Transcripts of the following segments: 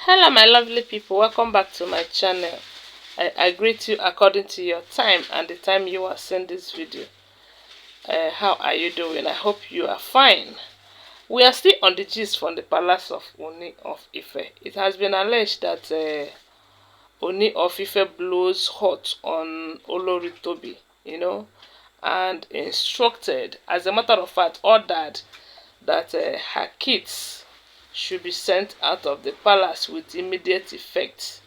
Hello my lovely people, welcome back to my channel. I greet you according to your time and the time you are seeing this video. How are you doing? I hope you are fine. We are still on the gist from the palace of Ooni of Ife. It has been alleged that Ooni of Ife blows hot on Olori Tobi, and instructed, as a matter of fact, ordered that her kids should be sent out of the palace with immediate effect.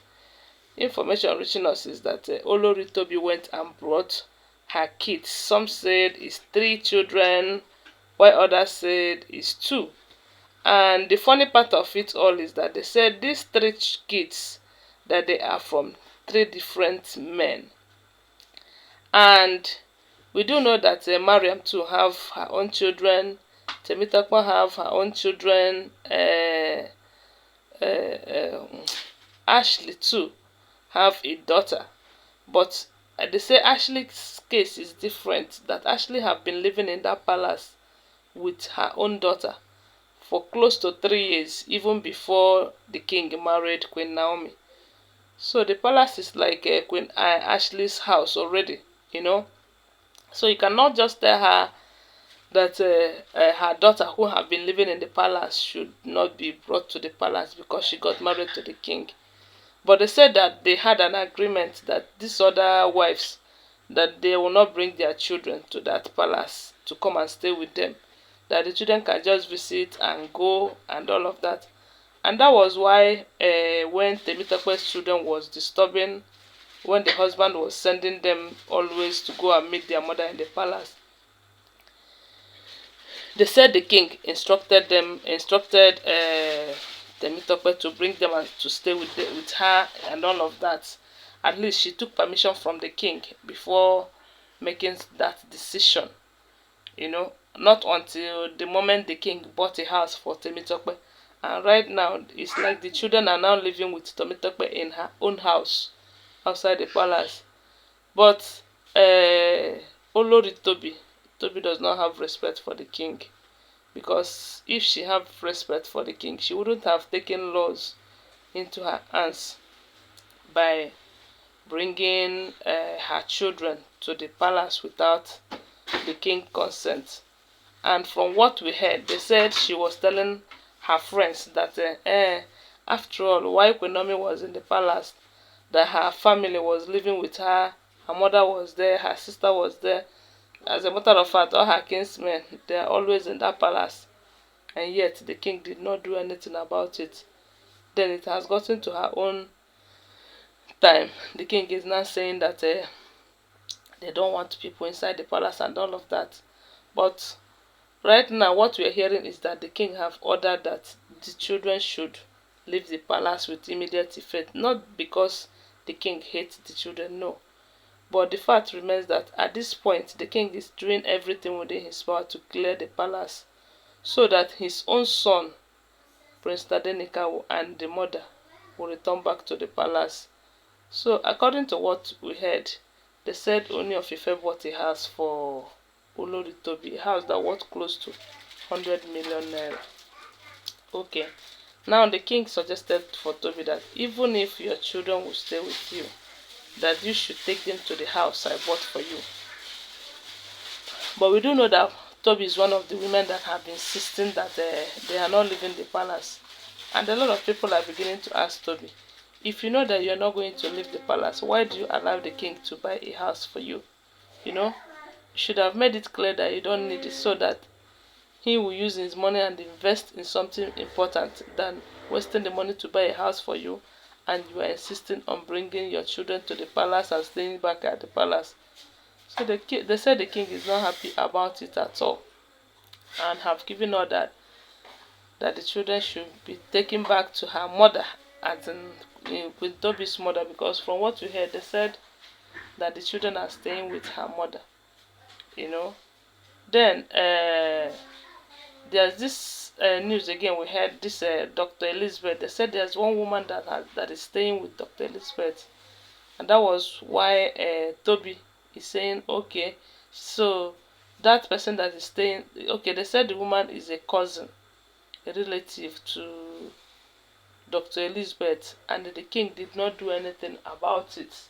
Information reaching us is that Olori Tobi went and brought her kids. Some said it's 3 children, while others said it's 2. And the funny part of it all is that they said these 3 kids, that they are from 3 different men. And we do know that Mariam too have her own children. Temitope have her own children. Ashley too have a daughter. But they say Ashley's case is different. That Ashley have been living in that palace with her own daughter for close to 3 years, even before the king married Queen Naomi. So the palace is like Queen Ashley's house already, So you cannot just tell her that her daughter, who have been living in the palace, should not be brought to the palace because she got married to the king. But they said that they had an agreement that these other wives, that they will not bring their children to that palace to come and stay with them. That the children can just visit and go and all of that. And that was why when Temitope's children was disturbing, when the husband was sending them always to go and meet their mother in the palace, they said the king instructed Temitope to bring them and to stay with her and all of that. At least she took permission from the king before making that decision, not until the moment the king bought a house for Temitope. And right now, it's like the children are now living with Temitope in her own house outside the palace. But Olori Tobi does not have respect for the king, because if she have respect for the king, she wouldn't have taken laws into her hands by bringing her children to the palace without the king's consent. And from what we heard, they said she was telling her friends that after all, while QueenNaomi was in the palace, that her family was living with her, her mother was there, her sister was there. As a matter of fact, all her kinsmen, they are always in that palace. And yet the king did not do anything about it. Then it has gotten to her own time. The king is now saying that they don't want people inside the palace and all of that. But right now, what we are hearing is that the king have ordered that the children should leave the palace with immediate effect. Not because the king hates the children, no. But the fact remains that at this point, the king is doing everything within his power to clear the palace, so that his own son, Prince Tadenika, and the mother will return back to the palace. So according to what we heard, they said Ooni of Ife bought a house for Olori Tobi, a house that worth close to 100 million naira. Okay. Now the king suggested for Tobi that even if your children will stay with you, that you should take them to the house I bought for you. But we do know that Tobi is one of the women that have been insisting that they are not leaving the palace. And a lot of people are beginning to ask Tobi, if you know that you are not going to leave the palace, why do you allow the king to buy a house for you? You should have made it clear that you don't need it, so that he will use his money and invest in something important than wasting the money to buy a house for you, and you are insisting on bringing your children to the palace and staying back at the palace. So they said the king is not happy about it at all, and have given order that the children should be taken back to her mother, as in Queen Tobi's mother, because from what we heard, they said that the children are staying with her mother. Then there's this news again. We heard this Dr. Elizabeth. They said there's one woman that is staying with Dr. Elizabeth, and that was why Tobi is saying, okay, so that person that is staying, okay, they said the woman is a cousin, a relative to Dr. Elizabeth, and the king did not do anything about it.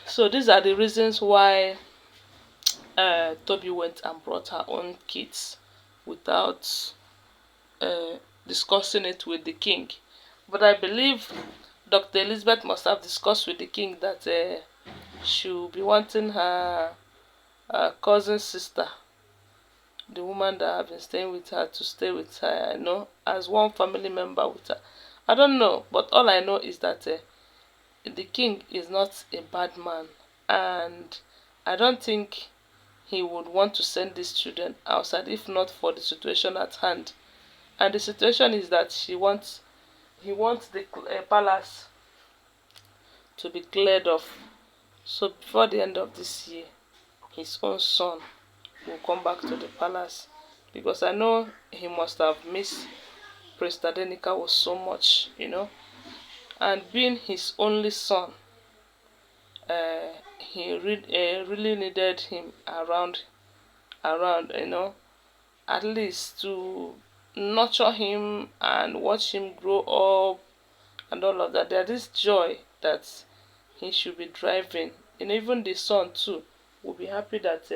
So these are the reasons why Tobi went and brought her own kids without uh, discussing it with the king. But I believe Dr. Elizabeth must have discussed with the king that she will be wanting her cousin sister, the woman that have been staying with her, to stay with her, as one family member with her. I don't know, but all I know is that the king is not a bad man, and I don't think he would want to send these children outside if not for the situation at hand. And the situation is that he wants the palace to be cleared off. So before the end of this year, his own son will come back to the palace, because I know he must have missed Prince Tadenika so much, and being his only son, he really needed him around, at least to nurture him and watch him grow up and all of that. There is joy that he should be driving. Even the son too will be happy that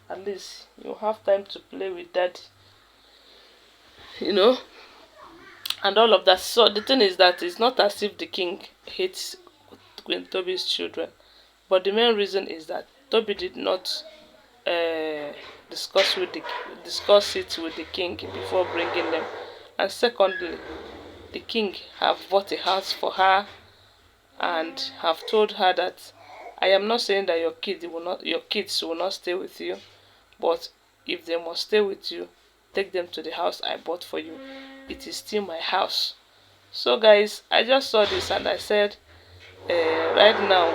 at least you have time to play with daddy, and all of that. So the thing is that it's not as if the king hates Queen Tobi's children, but the main reason is that Tobi did not discuss it with the king before bringing them. And secondly, the king have bought a house for her and have told her that I am not saying that your kids will not stay with you, but if they must stay with you, take them to the house I bought for you. It is still my house. So guys, I just saw this and I said, right now,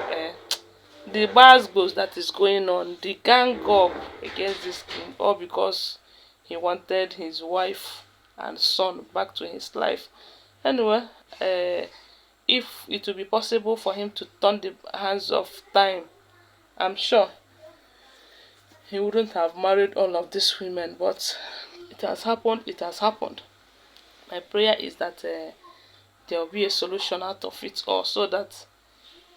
the goes that is going on, the gang up against this king, all because he wanted his wife and son back to his life. Anyway, if it will be possible for him to turn the hands of time, I'm sure he wouldn't have married all of these women. But it has happened. It has happened. My prayer is that there will be a solution out of it all, so that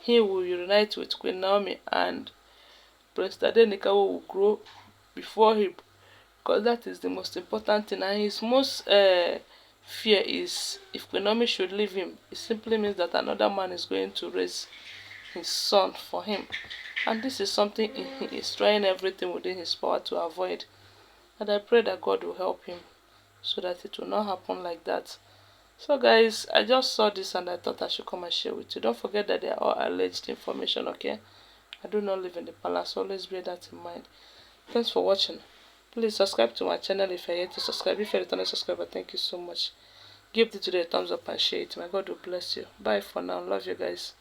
he will unite with Queen Naomi and Prince Tadenika will grow before him, because that is the most important thing. And his most fear is if Queen Naomi should leave him, it simply means that another man is going to raise his son for him, and this is something he is trying everything within his power to avoid. And I pray that God will help him so that it will not happen like that. So guys, I just saw this and I thought I should come and share with you. Don't forget that they are all alleged information, okay? I do not live in the palace. Always bear that in mind. Thanks for watching. Please subscribe to my channel if you're yet to subscribe. If you're a returning subscriber, thank you so much. Give the video a thumbs up and share it. My God will bless you. Bye for now. Love you guys.